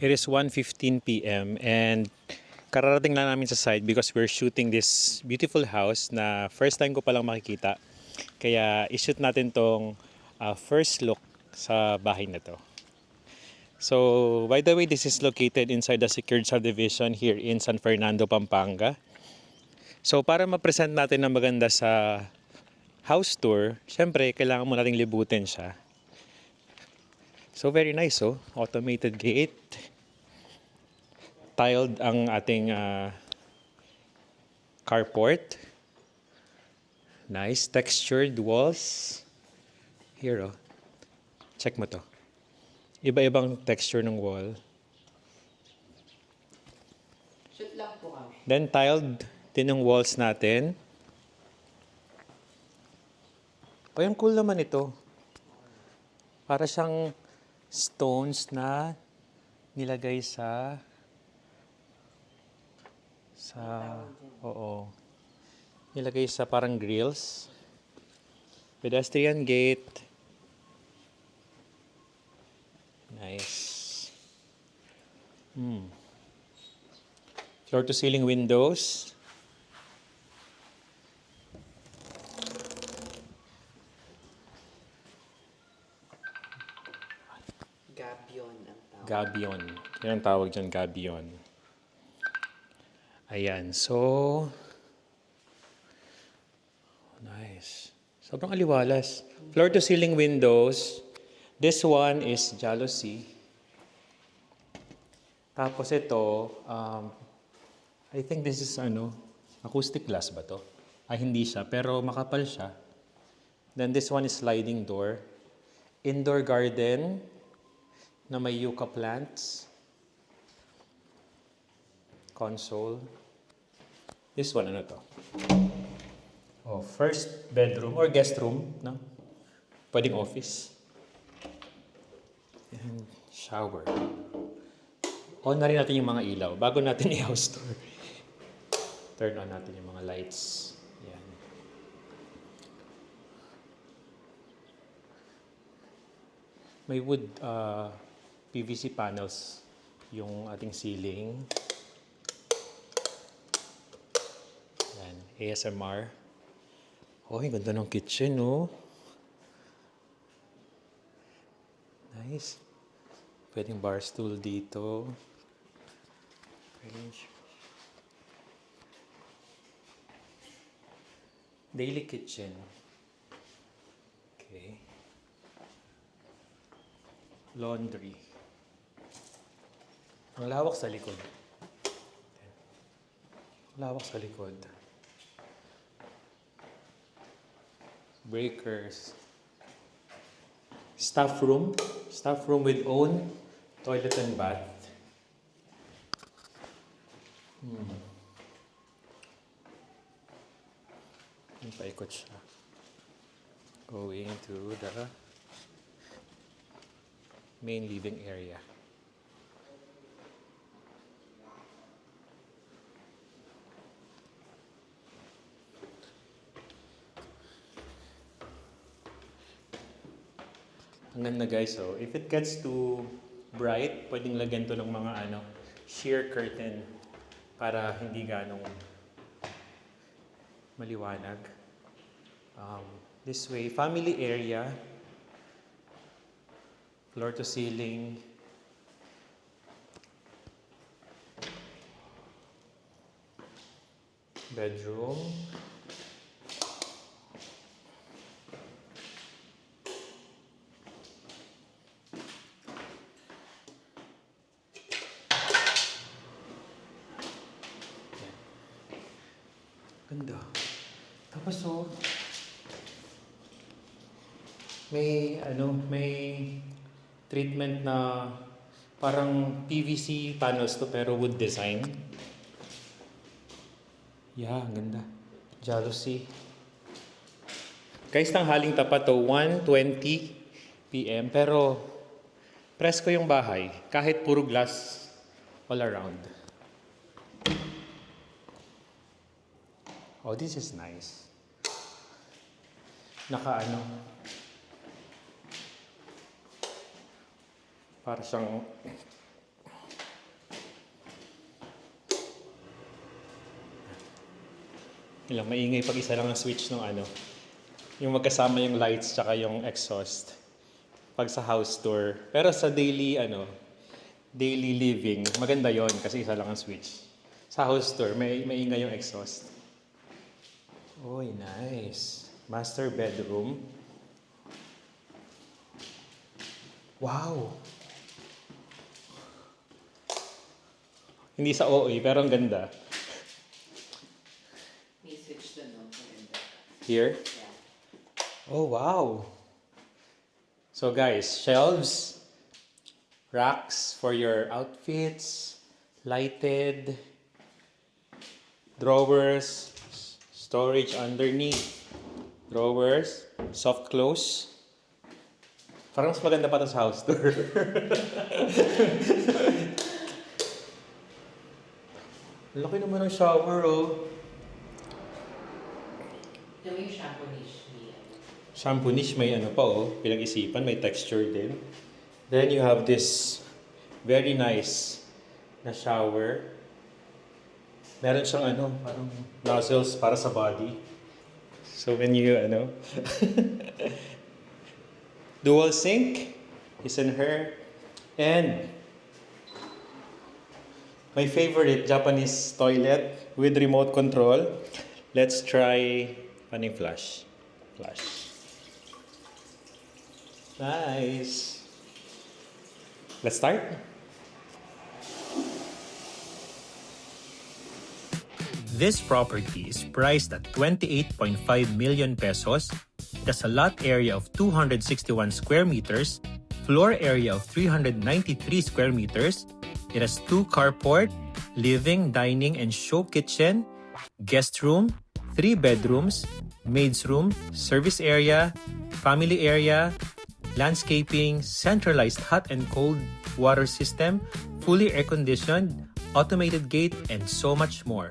It is 1:15 p.m. and kararating lang namin sa site because we're shooting this beautiful house na first time ko palang makikita. Kaya i-shoot natin tong first look sa bahay na to. So, by the way, this is located inside the secured subdivision here in San Fernando, Pampanga. So, para ma-present natin na maganda sa house tour, syempre, kailangan mo nating libutin siya. So, very nice, oh. Automated gate. Tiled ang ating carport. Nice. Textured walls. Here, oh. Check mo to. Iba-ibang texture ng wall. Shoot lang po kami. Then, tiled din yung walls natin. Oh, yung cool naman ito. Para siyang stones na nilagay sa oo. Nilagay sa parang grills. Pedestrian gate. Nice. Floor to ceiling windows. Gabion ang tawag. Gabion. Yan ang tawag dyan, gabion. Ayan, so nice. Sobrang aliwalas. Floor to ceiling windows. This one is jalousie. Tapos ito, I think this is acoustic glass ba to? Hindi siya, pero makapal siya. Then this one is sliding door. Indoor garden na may yucca plants. Console. This one, ano to? Oh, first bedroom or guest room, no? Pwedeng office. And shower. On na rin natin yung mga ilaw bago natin i-house tour. Turn on natin yung mga lights. Yan. May wood PVC panels yung ating ceiling. Yan, ASMR. Oh, ang ganda ng kitchen, oh. Nice. Pwedeng bar stool dito. Range. Daily kitchen. Okay. Laundry. Ang lawak sa likod. Lawak sa likod. Breakers. Staff room. Staff room with own toilet and bath. Paikot siya. Going to the main living area. Ang ganda guys, so if it gets too bright, pwedeng lagyan to ng mga sheer curtain para hindi ganong maliwanag. This way, family area, floor to ceiling, bedroom, ganda. Tapos may treatment na parang PVC panels to pero wood design. Yeah, ang ganda. Jalousie. Guys, tanghaling tapat to 1:20 p.m. pero presko yung bahay kahit puro glass all around. Oh, this is nice. Para siyang Ilang maingay pag isa lang ang switch ng ano. Yung magkasama yung lights tsaka yung exhaust. Pag sa house tour. Pero sa daily daily living, maganda yon kasi isa lang ang switch. Sa house tour, may maingay yung exhaust. Uy, nice. Master bedroom. Wow. Hindi sa OA, pero ang ganda. May switch doon, no? Maganda. Here. Yeah. Oh, wow. So guys, shelves, racks for your outfits, lighted, drawers, storage underneath, drawers, soft close. Parang mas maganda pa ito sa house tour. Laki naman ng shower, oh. Yung shampoo niche niya. Shampoo niche, may ano pa, oh. Pinag-isipan, may texture din. Then you have this very nice na shower. Meron siyang ano, parang nozzles para sa body. So when you, dual sink is in her. And my favorite Japanese toilet with remote control. Let's try paning flush. Flush. Nice. Let's start. This property is priced at 28.5 million pesos. It has a lot area of 261 square meters, floor area of 393 square meters. It has 2 carport, living, dining, and show kitchen, guest room, 3 bedrooms, maid's room, service area, family area, landscaping, centralized hot and cold water system, fully air-conditioned, automated gate, and so much more.